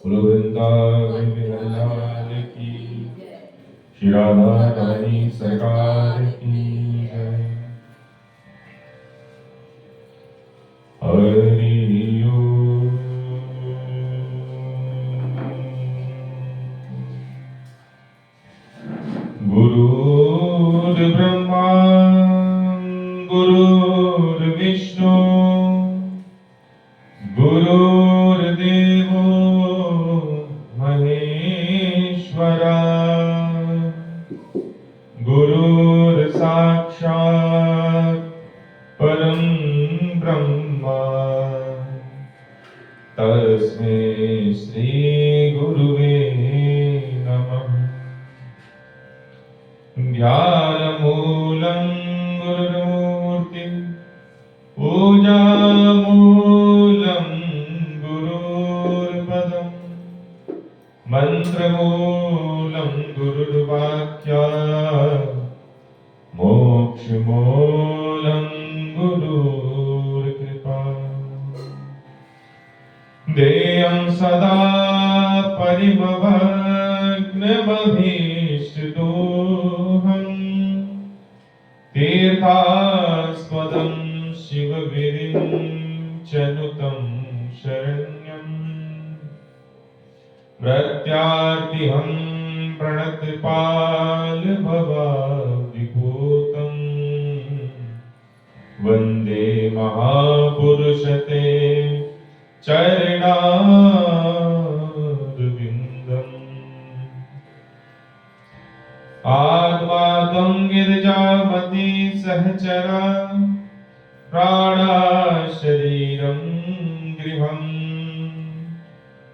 बोलो वृंदावन बिहारी लाल की, श्री राधा रानी सरकार की जय। हरि ओम। गुरुर्ब्रह्मा गुरुर्विष्णु गुरुर्देवो महेश्वरा, गुरुर्साक्षात् परं ब्रह्मा, तस्मै श्री गुरुवे नमः। ध्यानमूलं गुरुमूर्तिं, पूजामूलं गुरुर्पदं, मन्त्रमूलं गुरुर्वाक्या, मोक्षमूलं गुरुर्कृपा। देयं सदा परिमवग्नमभीष्टदोहम्, तीर्थास्पदं शिवविरिञ्चनुतं शरण्यम्। प्रत्यार्तिहं प्रणतपालभवाब्धिभूतम्, वन्दे महापुरुषते चरणारविन्दम्। आत्मादं गिरिजामति सहचरा, प्राणा शरीरं गृहम्।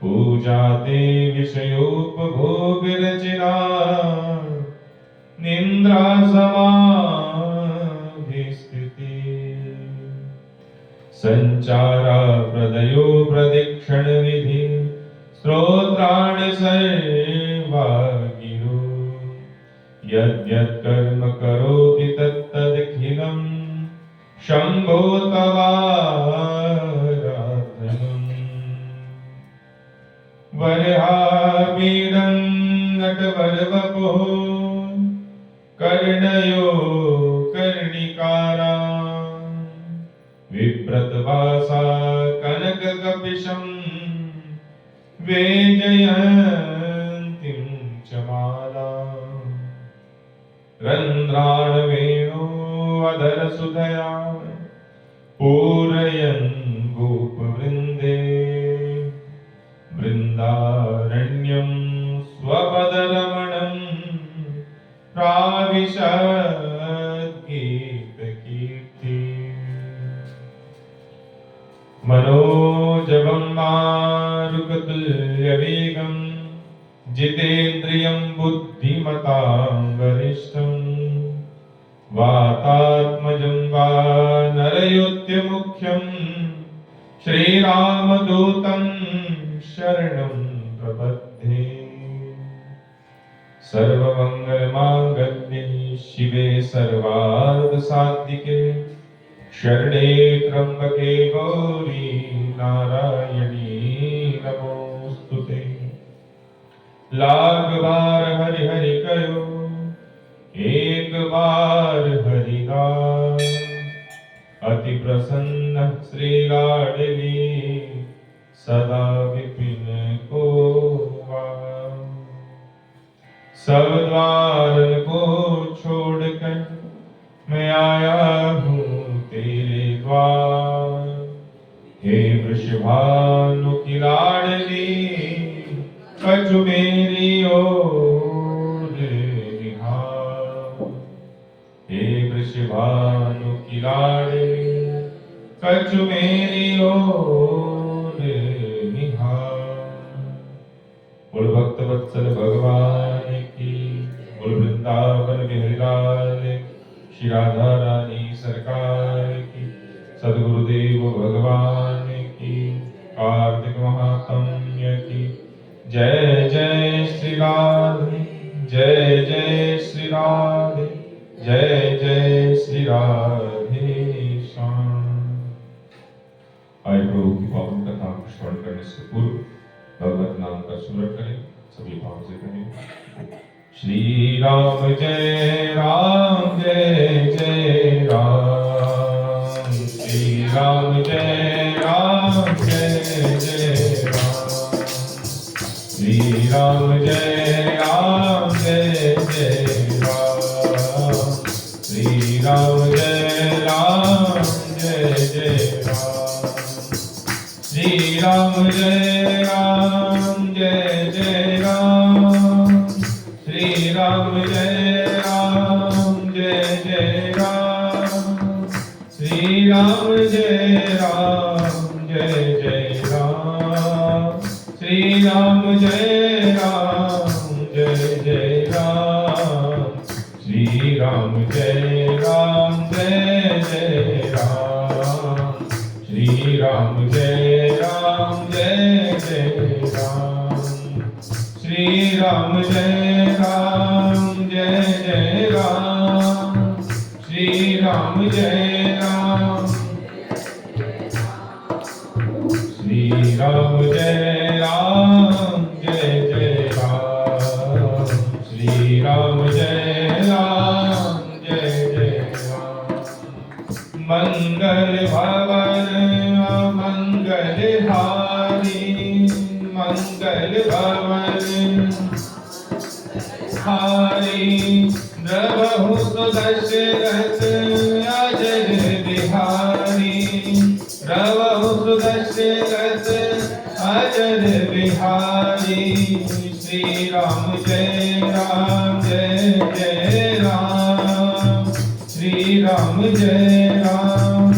पूजाते विषयोपभोगरचना, निन्द्रा समाधिस्थिति। संचारा प्रदयो प्रदक्षिण विधि, स्तोत्राणि सर्वा गिरो। यद्यत् कर्म करोति तत्तदखिलं, शम्भो तवाराधनम्। वरहापीडं नटवरवपुः, कर्णयो कर्णिकारा। विप्रतवासा कनककपिशं, वेजयन्तीं च माला। रन्ध्राणवेणो अधरसुधया, पूरयन् गोपवृन्दे। वृन्दारण्यं स्वपदरमणं, प्राविशद्गीतकीर्ति। मनोजवं मारुततुल्यवेगं, जितेन्द्रियं बुद्धिमतां वरिष्ठं। वातात्मजं वानरयोध्यमुख्यं, श्रीरामदूतं शरणं प्रपद्ये। सर्वमङ्गलमाङ्गल्ये शिवे सर्वार्थसाधिके, शरणे त्र्यम्बके गौरी नारायणी नमोस्तुते। लाख बार हरि हरि कयो, एक बार हरि नाम। अति प्रसन्न श्री लाडली, सदा विपिन को वार। सब द्वार को छोड़कर मैं आया हूँ तेरे द्वार। हे वृषभानु की लाडली, कछु मेरी ओर निहार। हे वृषभानु की लाडली, कछु मेरी ओर निहार। बोल भक्त वत्सल भगवान की, बोल वृंदावन बिहारी लाल, श्री राधा रानी सरकार की, सद्गुरुदेव भगवान की, कार्तिक महात्म्य की। जय जय श्री राधे, जय जय श्री राधे, जय जय श्री राधे श्याम। आए प्रभु की पावन कथा को श्रवण करने से पूर्व भगवत नाम का सभी भाव से कहें। श्री राम जय राम जय जय राम, श्री राम जय राम जय जय राम, श्री राम जय राम जय जय राम, श्री राम जय राम जय जय राम, श्री राम जय राम जय जय राम, श्री राम जय राम जय जय राम, श्री राम जय राम जय जय राम, श्री राम जय राम जय जय राम, श्री राम जय राम जय जय राम, श्री राम जय राम जय जय राम, श्री राम जय राम जय जय राम, श्री राम जय राम, श्री राम जय राम जय जय राम, श्री राम जय राम जय जय राम, मंगल भवन मंगल हारी, मंगल भवन हारी, द्रवहु सुदशरथ अजर बिहारी, द्रवहु सुदशरथ अजर बिहारी, श्री राम जय राम जय जय राम, श्री राम जय राम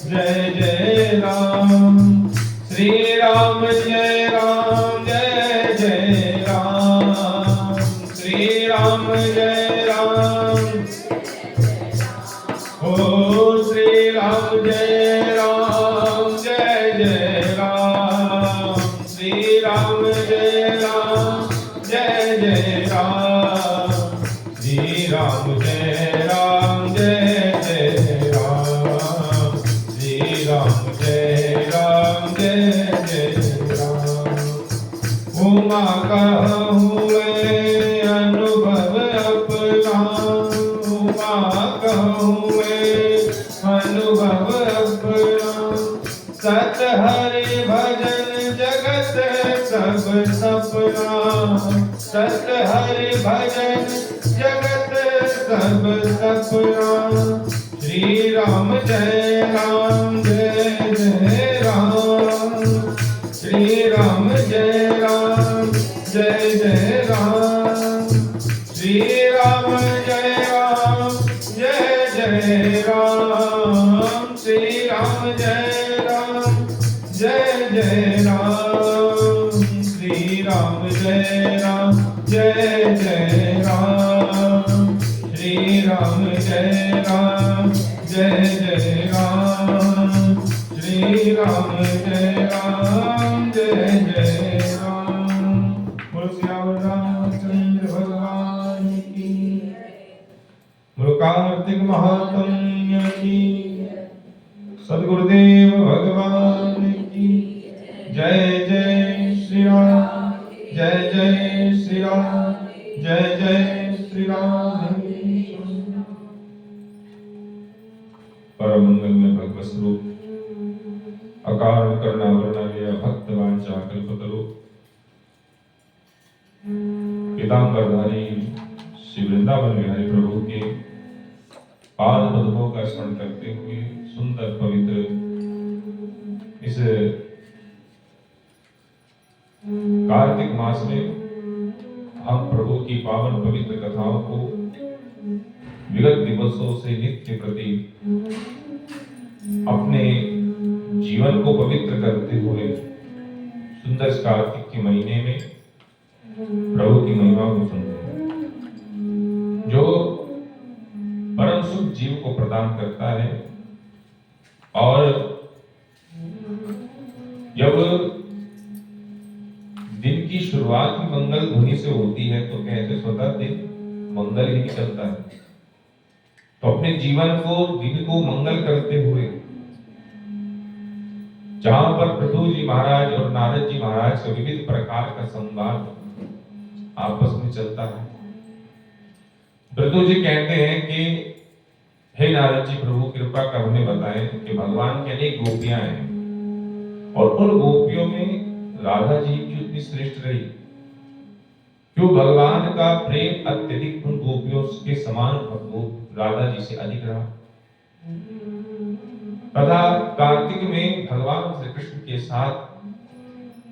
जय जय राम, श्री राम जय राम जय जय राम, श्री राम जय राम, ओ श्री राम जय राम जय जय राम, श्री राम जय राम जय जय राम, श्री राम जय राम जय जय राम, श्री राम जय राम जय जय राम, उमा कहूँ अनुभव अपना, उमा कहूँ अनुभव अपना, सत हरि भजन जगत सब सपना, सत हरि भजन जगत सब सपना, श्री राम जय राम जय जय राम, श्री राम जय राम जय जय राम, श्री राम जय राम जय जय राम, श्री राम जय राम जय जय राम, श्री राम जय राम जय जय राम, श्री राम जय राम जय जय राम, श्री राम जय राम जय जय राम। बोलो सियावर रामचंद्र भगवान की, बोलो कार्तिक महात्म्य की, सद्गुरुदेव भगवान की जय। जय श्री राम, जय जय श्री राम, जय जय श्री राम। परम मंगल में भगवत स्वरूप अकारण करना वर्णनीय भक्त वांछा कल्पतरु पीतांबरधारी श्री वृंदावन विहारी प्रभु के पाद पद्मों का स्मरण करते हुए सुंदर पवित्र इस कार्तिक मास में हम प्रभु की पावन पवित्र कथाओं को विगत दिवसों से नित्य प्रति अपने जीवन को पवित्र करते हुए सुंदर कार्तिक के महीने में प्रभु की महिमा को सुनते हैं, जो परम सुख जीव को प्रदान करता है। और जब दिन की शुरुआत ही मंगल ध्वनि से होती है तो कहते स्वतः दिन मंगल ही निकलता है। तो अपने जीवन को दिन को मंगल करते हुए जहां पर प्रभु जी महाराज और नारद जी महाराज का विविध प्रकार का संवाद आपस में चलता है। ब्रतो जी कहते हैं कि हे नारद जी, प्रभु कृपा कर हमें बताएं कि भगवान की अनेक गोपियां हैं और उन गोपियों में राधा जी क्यों इतनी श्रेष्ठ रही, क्यों भगवान का प्रेम अत्यधिक उन गोपियों के समान राधा जी से अधिक रहा। तथा कार्तिक में भगवान श्री कृष्ण के साथ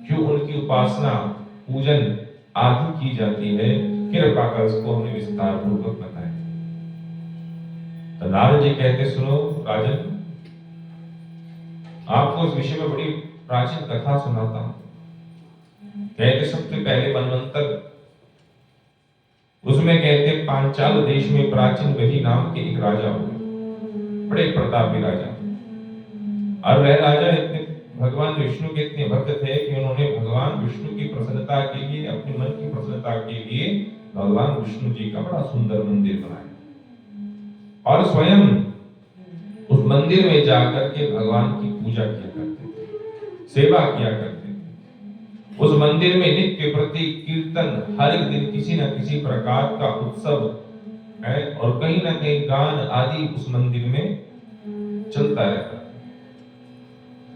क्यों उनकी उपासना पूजन आदि की जाती है, कृपा कर उसको हमें विस्तार पूर्वक बताएं। तो नारद जी कहते, सुनो राजन, आपको इस विषय में बड़ी प्राचीन कथा सुनाता हूं। कहते सबसे पहले मनवंतर, उसमें कहते पांचाल देश में प्राचीन वही नाम के एक राजा हुए, बड़े प्रतापी राजा। और वह राजा इतने भगवान विष्णु के इतने भक्त थे कि उन्होंने भगवान विष्णु की प्रसन्नता के लिए, अपने मन की प्रसन्नता के लिए भगवान विष्णु जी का बड़ा सुंदर मंदिर बनाया और स्वयं उस मंदिर में जाकर के भगवान की पूजा किया करते थे, सेवा किया करते थे। उस मंदिर में नित्य प्रति कीर्तन, हर एक दिन किसी न किसी प्रकार का उत्सव है और कहीं ना कहीं गान आदि उस मंदिर में चलता रहता।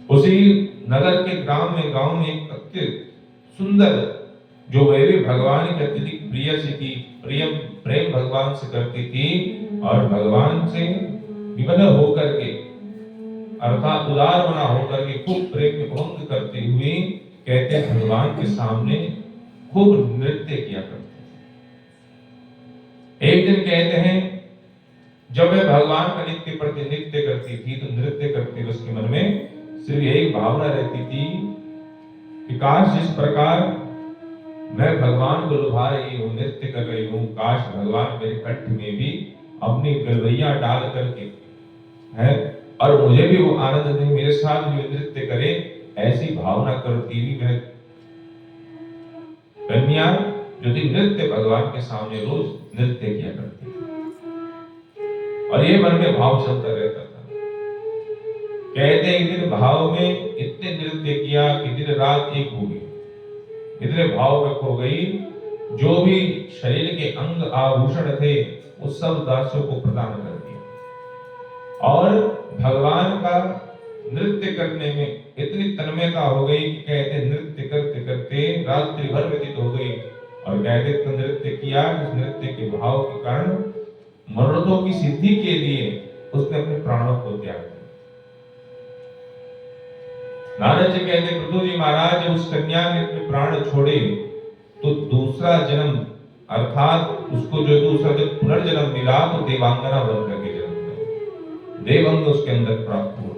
उसी नगर के गांव में एक अत्यंत सुंदर जो वैवी भगवान के अत्यधिक प्रिय से थी, प्रेम भगवान से करती थी और भगवान से विवश होकर के अर्थात उदार बना होकर के खूब प्रेम में भंग करते हुए कहते भगवान के सामने खूब नृत्य किया करते। एक दिन कहते हैं जब वह भगवान का नित्य प्रति नृत्य करती थी तो नृत्य करते उसके मन में सिर्फ यही भावना रहती थी कि काश जिस प्रकार मैं भगवान को लुभा रही हूँ, नृत्य कर रही हूँ, काश भगवान मेरे कंठ में भी अपनी गलवैया डाल करके है और मुझे भी वो आनंद दे, मेरे साथ भी नृत्य करे। ऐसी भावना करती हुई वह कन्या जो थी नृत्य भगवान के सामने रोज नृत्य किया करती थी और ये मन में भाव चलता रहता था। कहते हैं दिन भाव में इतने नृत्य किया कि दिन रात एक हो गई, इतने भाव में खो गई। जो भी शरीर के अंग आभूषण थे उस सब दासियों को प्रदान कर दिया और भगवान का नृत्य करने में इतनी तन्मयता हो गई कि कहते नृत्य करते करते रात्रि भर व्यतीत हो गई और कहते नृत्य किया। इस नृत्य के भाव के कारण मनोरथों की सिद्धि के लिए उसने अपने प्राणों को त्याग दिया। नारद जी कहते प्रभु जी महाराज उस कन्या ने अपने प्राण छोड़े तो दूसरा जन्म अर्थात उसको जो दूसरा जब पुनर्जन्म मिला तो देवांगना बन करके जन्म लिया, देवंग उसके अंदर प्राप्त हुआ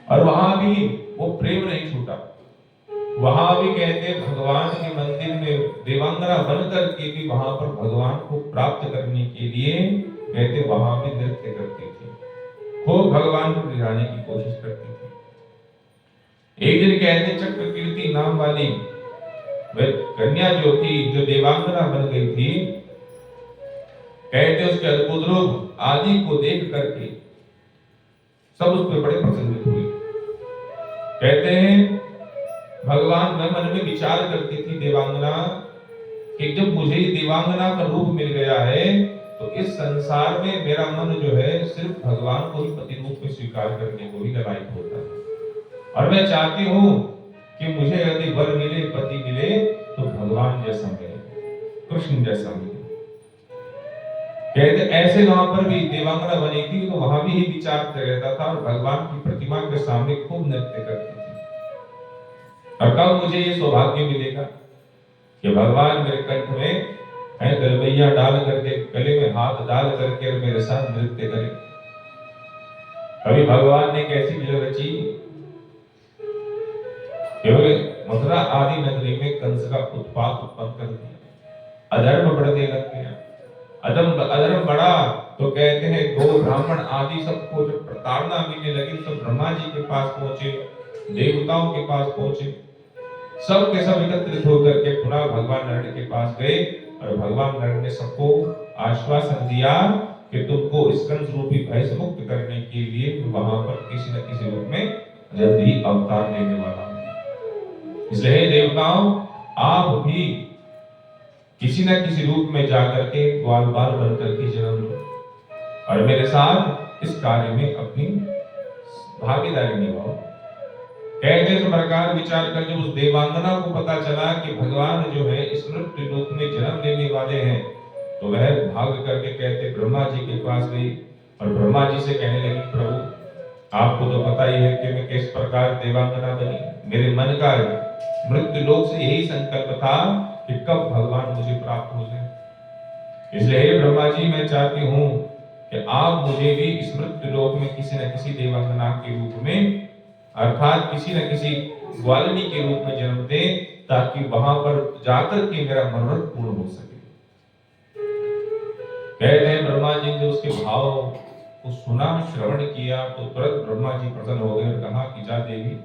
और वहां भी वो प्रेम नहीं छूटा। वहां भी कहते भगवान के मंदिर में देवांगना बन करके भी वहां पर भगवान को प्राप्त करने के लिए कहते वहां भी नृत्य करती थी, खूब भगवान को रिझाने की कोशिश करती थी। एक दिन कहते चक्रकीर्ति नाम वाली वह कन्या जो थी, जो देवांगना बन गई थी, कहते उसके अद्भुत रूप आदि को देख करके सब उस पर बड़े प्रसन्नित हुए। कहते हैं भगवान में मन में विचार करती थी देवांगना कि जब मुझे देवांगना का रूप मिल गया है तो इस संसार में मेरा मन जो है सिर्फ भगवान को ही पति रूप में स्वीकार करने को ही लायक होता है और मैं चाहती हूँ कि मुझे यदि वर मिले, पति मिले तो भगवान जैसा मिले, कृष्ण जैसा मिले। कहते ऐसे वहां पर भी देवांगना बनी थी तो वहां भी ही विचार रहता था और भगवान की प्रतिमा के सामने खूब नृत्य करती थी। और कब मुझे ये सौभाग्य मिलेगा कि भगवान मेरे कंठ में है गलवैया डाल करके, गले में हाथ डाल करके और मेरे साथ नृत्य करे। कभी भगवान ने कैसी लीला रची, मथुरा आदि नगरी में कंस का उत्पात उत्पन्न कर दिया, अधर्म बढ़ने लग गया। अधर्म बढ़ा तो कहते हैं गो ब्राह्मण आदि सबको जब प्रताड़ना मिलने लगी, सब ब्रह्मा जी के पास पहुंचे, देवताओं के पास पहुंचे, सब के सब एकत्रित होकर के पुनः भगवान नारायण के पास गए और भगवान नारायण ने सबको आश्वासन दिया कि तुमको इस कंस रूपी भय से मुक्त करने के लिए वहां पर किसी न किसी रूप में जल्द ही अवतार लेने वाला। इसलिए देवताओं आप भी किसी न किसी रूप में जाकर के ग्वाल बाल बन करके जन्म लो और मेरे साथ इस कार्य में अपनी भागीदारी निभाओ। कहते इस प्रकार विचार कर जब उस देवांगना को पता चला कि भगवान जो है इस मृत्यु लोक में जन्म लेने वाले हैं, तो वह भाग करके कहते ब्रह्मा जी के पास गई और ब्रह्मा जी से कहने लगी, प्रभु आपको तो पता ही है कि मैं किस प्रकार देवांगना बनी। मेरे मन का मृत्यु लोक से यही संकल्प था कि कब भगवान मुझे प्राप्त हो जाए। इसलिए हे ब्रह्मा जी, मैं चाहती हूँ कि आप मुझे भी इस मृत्यु लोक में किसी न किसी देवांगना के रूप में अर्थात किसी न किसी ग्वालिनी के रूप में जन्म दें, ताकि वहां पर जाकर के मेरा मनोरथ पूर्ण हो सके। कहते हैं ब्रह्मा जी ने उसके भाव को सुना, श्रवण किया, तो तुरंत ब्रह्मा जी प्रसन्न हो गए और कहा कि जा देवी,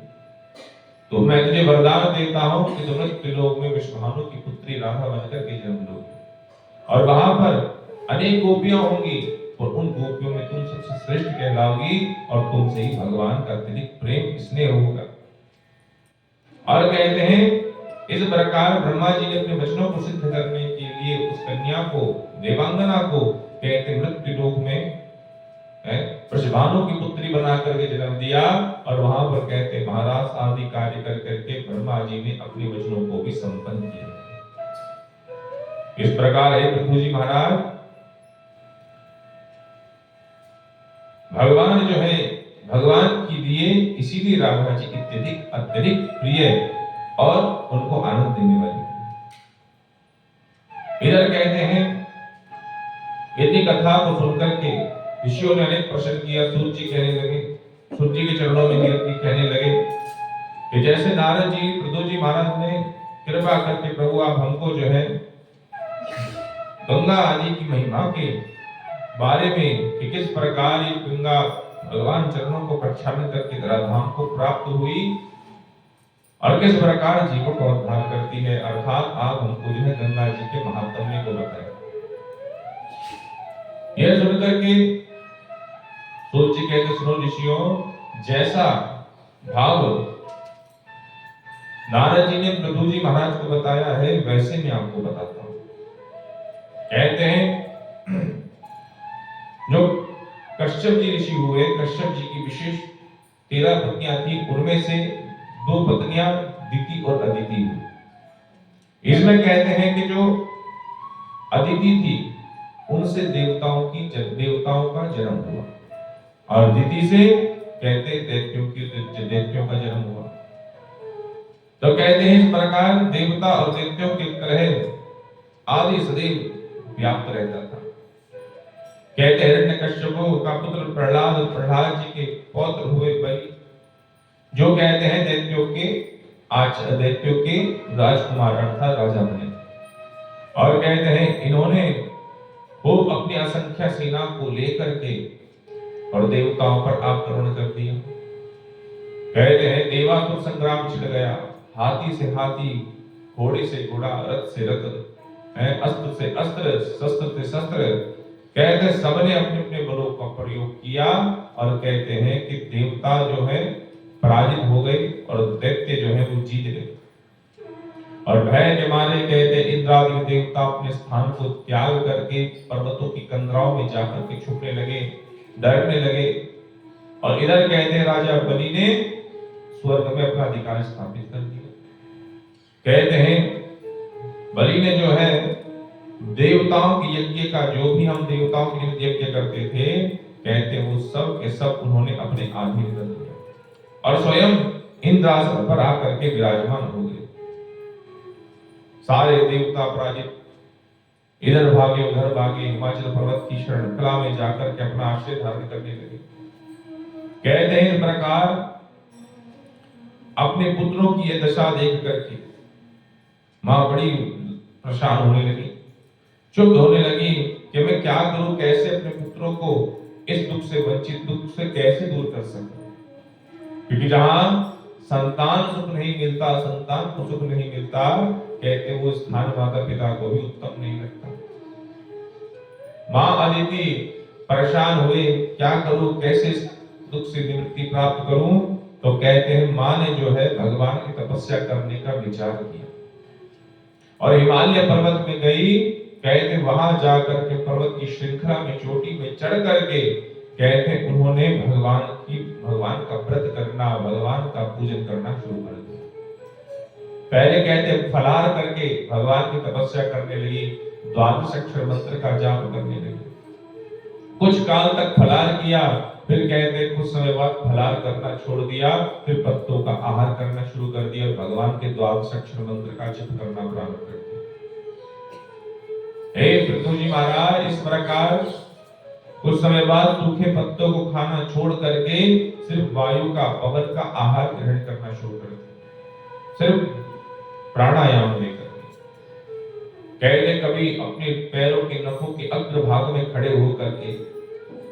तो मैं तुझे वरदान देता हूं कि तुम त्रिलोक में विश्वभानु की पुत्री राधा बनकर के जन्म लोगी और वहां पर अनेक गोपियां होंगी और उन गोपियों में तुम सबसे श्रेष्ठ कहलाओगी और तुमसे ही भगवान का अत्यधिक प्रेम स्नेह होगा। और कहते हैं इस प्रकार ब्रह्मा जी ने अपने वचनों को सिद्ध करने के लिए उस कन्या को, देवांगना को कहते मृत्यु लोक में वृषभानु की पुत्री बना करके जन्म दिया और वहां पर कहते महाराज आदि कार्य कर करके ब्रह्मा जी ने अपने वचनों को भी संपन्न किया। इस प्रकार है पृथ्वी जी महाराज, भगवान जो है भगवान की लिए इसीलिए राधा जी अत्यधिक प्रिय और उनको आनंद देने वाली। इधर कहते हैं यदि कथा को सुनकर के ऋषियों ने अनेक प्रश्न किया। सूर्य जी कहने लगे, सूर्य जी के चरणों में गिर के कहने लगे कि जैसे नारद जी पृथु जी महाराज ने कृपा करके प्रभु आप हमको जो है गंगा आदि की महिमा के बारे में कि किस प्रकार ये गंगा भगवान चरणों को प्रक्षालन करके धराधाम को प्राप्त हुई और किस प्रकार जीवों को उद्धार करती है, अर्थात आप हमको जो है गंगा जी के महात्म्य को बताएं। यह सुनकर के सूर्य जी कहते सुनो ऋषियों, जैसा भाव नारद जी ने पृथु जी महाराज को बताया है वैसे मैं आपको बताता हूं। कहते हैं जो कश्यप जी ऋषि हुए, कश्यप जी की विशेष 13 पत्नियां थी, उनमें से 2 पत्नियां दिति और अदिति हुई। इसमें कहते हैं कि जो अदिति थी उनसे देवताओं का जन्म हुआ और दिति से कहते दैत्यों का जन्म हुआ। तो कहते हैं इस प्रकार देवता और दैत्यों के कलह आदि सदैव व्याप्त रहता था। कहते हिरण्यकश्यप का पुत्र प्रहलाद और प्रहलाद जी के पौत्र हुए बलि, जो कहते हैं दैत्यों के राजकुमार अर्थात राजा बने। और कहते हैं इन्होंने खूब अपनी असंख्य सेना को लेकर के और देवताओं पर आक्रमण कर दिया। कहते हैं देवासुर संग्राम छिड़ गया, हाथी से हाथी, घोड़े से घोड़ा, रथ से रथ, अस्त्र से अस्त्र, शस्त्र से शस्त्र, कहते सबने अपने अपने बलों का प्रयोग किया और कहते हैं कि देवता जो है पराजित हो गए और दैत्य जो है वो जीत गए। और भय के मारे कहते इंद्रादि देवता अपने स्थान को त्याग करके पर्वतों की कंदराओं में जाकर के छुपने लगे, डरने लगे। और इधर कहते राजा बलि ने स्वर्ग में अपना अधिकार स्थापित कर दिया। कहते हैं बलि ने जो है देवताओं के यज्ञ का, जो भी हम देवताओं के लिए यज्ञ करते थे, कहते वो सब के सब उन्होंने अपने आधीन कर दिया और स्वयं इंद्रासन पर आकर के विराजमान हो गए। सारे देवता पराजित, इधर भागे उधर भागे, हिमाचल पर्वत की शरण कला में जाकर के अपना आश्रय धारण करने लगे। कहते हैं इस प्रकार अपने पुत्रों की यह दशा देख करके मां बड़ी परेशान होने लगी, चुप होने लगी कि मैं क्या करूं, कैसे अपने पुत्रों को इस दुख से वंचित, दुख से कैसे दूर कर सकूं। क्योंकि जहां संतान सुख नहीं मिलता, संतान को सुख नहीं मिलता, कहते वो स्थान माता पिता को भी उत्तम नहीं लगता। मां अदिति परेशान हुए, क्या करूं, कैसे दुख से निवृत्ति प्राप्त करूं। तो कहते हैं मां ने जो है भगवान की तपस्या करने का विचार किया और हिमालय पर्वत में गई। कहते वहां जाकर के पर्वत की श्रृंखला में चोटी में चढ़ करके कहते उन्होंने भगवान का व्रत करना, भगवान का पूजन करना शुरू कर दिया। पहले कहते फलाहार करके भगवान की तपस्या करने लगी, द्वादश अक्षर मंत्र का जाप करने लगी। कुछ काल तक फलाहार किया, फिर कहते कुछ समय बाद फलाहार करना छोड़ दिया, फिर पत्तों का आहार करना शुरू कर दिया और भगवान के द्वादश अक्षर मंत्र का जप करना प्रारंभ कर दिया। हे पृथ्वी जी महाराज, इस प्रकार कुछ समय बाद सूखे पत्तों को खाना छोड़ करके सिर्फ वायु का, पवन का आहार ग्रहण करना शुरू कर दिया, सिर्फ प्राणायाम लेकर। कहते कभी अपने पैरों के नखों के अग्रभाग में खड़े होकर के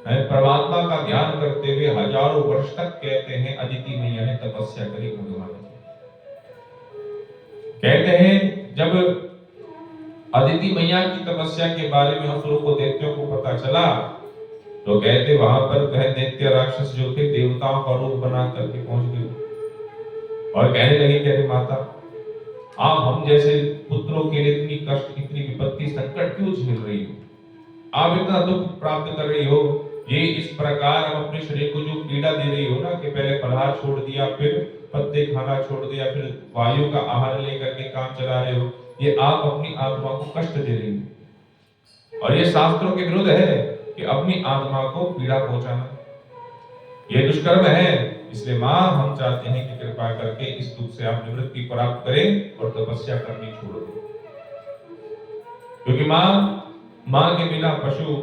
परमात्मा का ध्यान करते हुए हजारों वर्ष तक कहते हैं अदिति मैया ने तपस्या करी भगवान की। कहते हैं जब अदिति मैया की तपस्या के बारे में असुरों को, दैत्यों को पता चला, तो कहते वहां पर दैत्य राक्षस जो थे देवताओं का रूप बना करके पहुंच गए और कहने लगे कहते माता, आप हम जैसे पुत्रों के लिए इतनी कष्ट, इतनी विपत्ति, संकट क्यों झेल रही हो? आप इतना दुख प्राप्त कर रही हो, ये इस प्रकार हम अपने शरीर को जो पीड़ा दे रही हो ना, कि पहले फलाहार छोड़ दिया, फिर पत्ते खाना छोड़ दिया, फिर वायु का आहार लेकर के काम चला रहे हो, ये आप अपनी आत्मा को कष्ट दे रही हो और ये शास्त्रों के विरुद्ध है कि अपनी आत्मा को पीड़ा पहुंचाना, ये दुष्कर्म है। इसलिए माँ, हम चाहते हैं कि कृपा करके इस दुख से आप निवृत्ति प्राप्त करें और तपस्या करनी छोड़ दें, क्योंकि माँ के बिना पशु,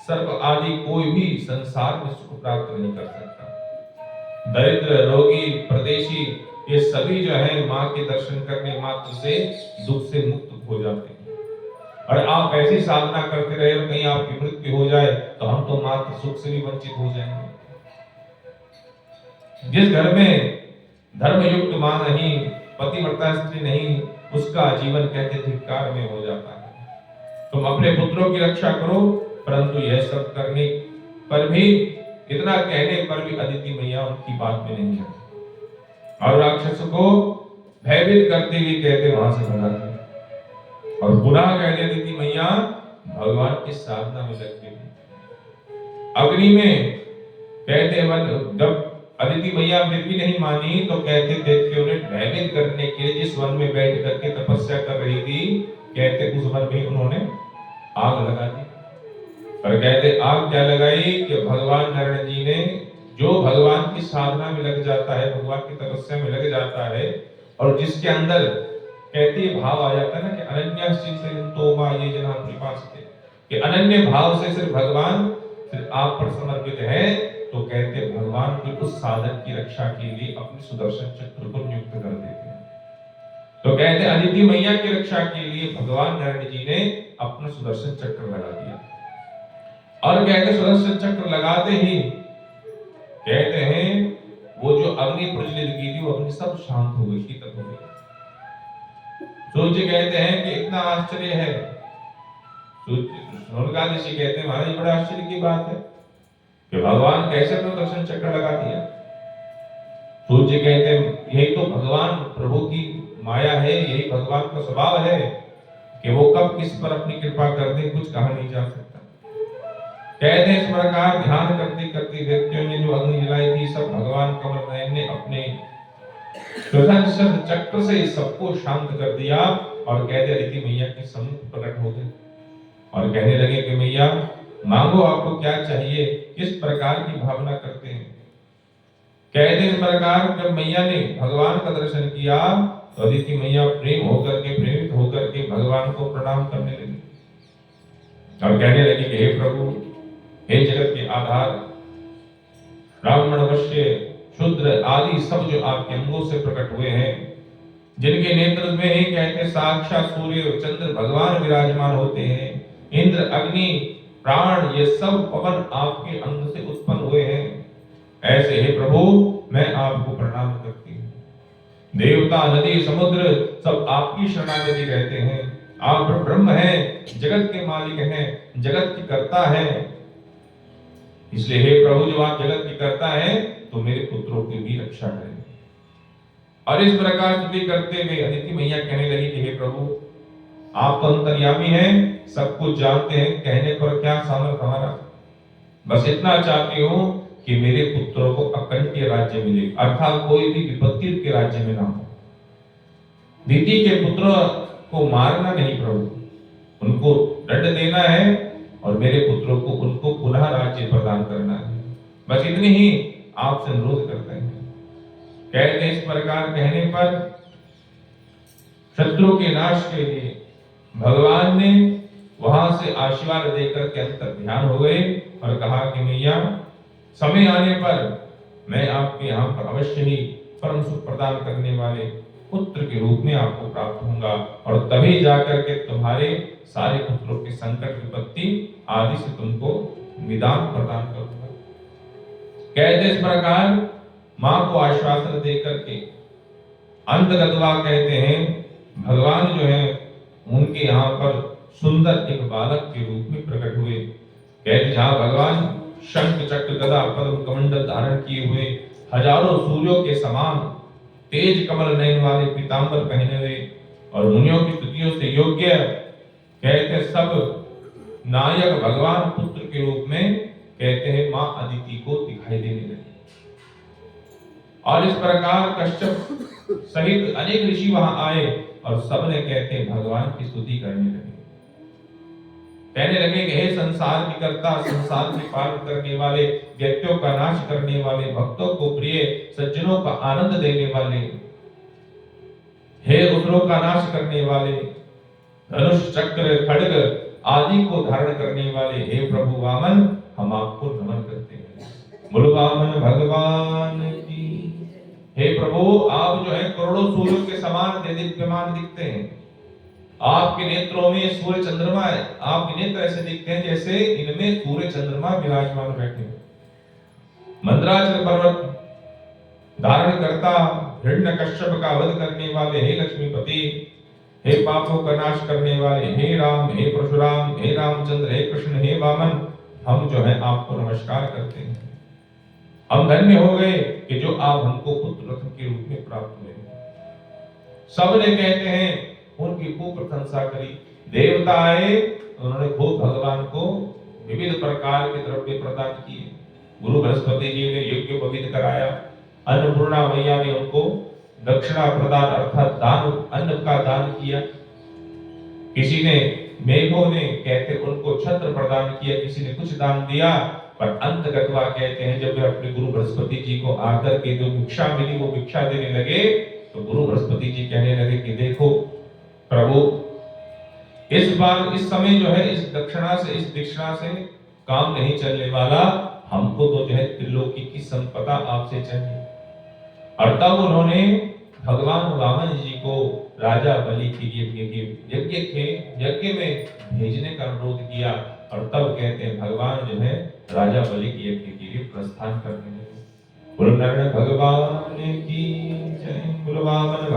सर्प आदि कोई भी संसार में सुख प्राप्त नहीं कर सकता। दरिद्र, रोगी, परदेशी, ये सभी जो है माँ के दर्शन करने मात्र से दुख से मुक्त हो जाते हैं। और आप ऐसी साधना करते रहे और कहीं आपकी मृत्यु हो जाए तो हम तो मात्र सुख से भी वंचित हो जाएंगे। जिस घर में धर्म युक्त मां नहीं, पतिव्रता स्त्री नहीं, उसका जीवन कहते धिक्कार में हो जाता है। तुम अपने पुत्रों की रक्षा करो, परंतु यह सब करने पर भी, इतना कहने पर भी अदिति मैया उनकी बात में नहीं है और राक्षस को भयभीत करते हुए कहते वहां से भगा दिया और पुनः कहते अदिति मैया भगवान की साधना में लग गई। अग्नि में कहते जब अदिति मैया फिर भी नहीं मानी तो कहते दैत्यों ने भयभीत करने के लिए जिस वन में बैठ करके तपस्या कर रही थी, कहते उस वन में उन्होंने आग लगा दी। और कहते आग क्या लगाई कि भगवान नारायण जी ने, जो भगवान की साधना में लग जाता है, भगवान की तपस्या में लग जाता है और जिसके अंदर कहते भाव आ जाता है ना कि अनन्या चिंतयन्तो मां ये जना कृपास्ते, कि अनन्य भाव से सिर्फ भगवान सिर्फ आप पर समर्पित है, तो कहते भगवान की उस साधक की रक्षा के लिए अपने सुदर्शन चक्र को नियुक्त कर देते हैं। तो कहते अदिति मैया की रक्षा के लिए भगवान नारायण जी ने अपना सुदर्शन चक्र लगा दिया और कहते सुदर्शन चक्र लगाते ही कहते हैं वो जो अग्नि प्रज्वलित की थी वो अग्नि सब शांत हो गई, शीतल हो गई। सूर्य कहते हैं कि इतना आश्चर्य है, सोनकादशी कहते हैं महाराज बड़ा आश्चर्य की बात है कि भगवान कैसे अपना दर्शन चक्र लगा दिया। सूर्य कहते हैं यही तो भगवान प्रभु की माया है, यही भगवान का स्वभाव है कि वो कब किस पर अपनी कृपा कर दे कुछ कहा नहीं जा सकता। कहते हैं इस प्रकार ध्यान करते करते व्यक्तियों ने जो अग्नि जलाई थी, सब भगवान कमल नयन ने अपने सुदर्शन चक्र से सबको शांत कर दिया और कहते अदिति मैया के सम्मुख प्रकट हो गए और कहने लगे कि मैया मांगो, आपको क्या चाहिए, किस प्रकार की भावना करते हैं। कहते इस प्रकार जब मैया ने भगवान का दर्शन किया तो अदिति मैया प्रेमित होकर के भगवान को प्रणाम करने लगी और कहने लगी कि हे प्रभु, हे जगत के आधार, ब्राह्मण, वैश्य, शूद्र आदि सब जो आपके अंगों से प्रकट हुए हैं, जिनके नेत्र में ही कहते साक्षात सूर्य चंद्र भगवान विराजमान होते हैं, इंद्र, अग्नि, प्राण, ये सब पवन आपके अंग से उत्पन्न हुए हैं, ऐसे हे प्रभु मैं आपको प्रणाम करती हूँ। देवता, नदी, समुद्र सब आपकी शरणागति रहते हैं। आप ब्रह्म हैं, जगत के मालिक हैं, जगत की कर्ता हैं। इसलिए हे प्रभु, जब आप जगत की कर्ता हैं तो मेरे पुत्रों की भी रक्षा करें। और इस प्रकार स्तुति करते हुए अदिति मैया कहने लगी कि हे प्रभु, आप तो अंतर्यामी हैं, सब कुछ जानते हैं, कहने पर क्या सामर्थ हमारा। बस इतना चाहती हूँ कि मेरे पुत्रों को अकंट्य राज्य मिले, अर्थात कोई भी विपत्ति के राज्य में ना हो। दीदी के पुत्र को मारना नहीं प्रभु, उनको दंड देना है और मेरे पुत्रों को उनको पुनः राज्य प्रदान करना है। बस इतनी ही आपसे अनुरोध करते हैं। कहते हैं इस प्रकार कहने पर शत्रु के नाश के लिए भगवान ने वहां से आशीर्वाद देकर के अंतर ध्यान हो गए और कहा कि मैया समय आने पर मैं आपके यहाँ पर अवश्य ही परम सुख प्रदान करने वाले पुत्र के रूप में आपको प्राप्त होऊंगा और तभी जाकर के तुम्हारे सारे पुत्रों के संकट विपत्ति आदि से तुमको निदान प्रदान करूंगा। कहते इस प्रकार मां को आश्वासन देकर के अंतगतवा कहते हैं भगवान जो है उनके यहाँ पर सुंदर एक बालक के रूप में प्रकट हुए। कहते जहां भगवान शंख चक्र गदा पद्म कमंडल धारण किए हुए हजारों सूर्यों के समान तेज कमल नयन वाले पीतांबर पहने हुए और मुनियों की स्तुतियों से योग्य कहते सब नायक भगवान पुत्र के रूप में कहते हैं मां अदिति को दिखाई देने लगे। और इस प्रकार कश्यप सहित अनेक ऋषि वहां आए और सबने कहते हैं भगवान की स्तुति करने लगे। कहने लगे कि हे संसार के कर्ता, संसार के पार करने वाले, व्यक्तियों का नाश करने वाले, भक्तों को प्रिय, सज्जनों का आनंद देने वाले, हे रुद्रों का नाश करने वाले, धनुष चक्र खड्ग आदि को धारण करने वाले, हे प्रभु वामन हम आपको नमन करते हैं। बोलो वामन भगवान की। हे प्रभु आप जो है करोड़ों सूर्यों के समान देदीप्यमान दिखते हैं। आपके नेत्रों में सूर्य चंद्रमा है, आपके नेत्र ऐसे दिखते हैं जैसे इनमें सूर्य चंद्रमा विराजमान बैठे हैं। मंदराचल पर्वत धारण करता हिरण्यकश्यप का वध करने वाले, हे लक्ष्मीपति, हे पापों का नाश करने वाले, हे राम, हे परशुराम, हे रामचंद्र, हे कृष्ण, हे वामन, हम जो है आपको नमस्कार करते हैं। हम धन्य हो गए कि जो आप हमको पुत्र रत्न के रूप में प्राप्त हुए। सबने कहते हैं उनकी खूब प्रशंसा करी। देवता आए, उन्होंने खूब भगवान को विविध प्रकार के द्रव्य प्रदान किए। गुरु बृहस्पति जी ने यज्ञ पवित्र कराया। अन्नपूर्णा मैया ने उनको दक्षिणा प्रदान अर्थात दान, अन्न का दान किया। किसी ने मेघों ने कहते उनको छत्र प्रदान किया, किसी ने कुछ दान दिया। पर अंतगतवा कहते हैं जब वे अपने गुरु बृहस्पति जी को आकर के जो भिक्षा मिली वो भिक्षा देने लगे तो गुरु बृहस्पति जी कहने लगे कि देखो प्रभु इस बार इस समय जो है इस दक्षिणा से इस दीक्षिणा से काम नहीं चलने वाला, हमको तो जो है त्रिलोकी की संपदा आपसे चाहिए। और तब उन्होंने भगवान वामन जी को राजा बलि के यज्ञ में भेजने का अनुरोध किया। और तब कहते हैं भगवान जो है राजा बलि के यज्ञ के लिए प्रस्थान करने लगे। बोलो नारायण भगवान की जय। बोलो वामन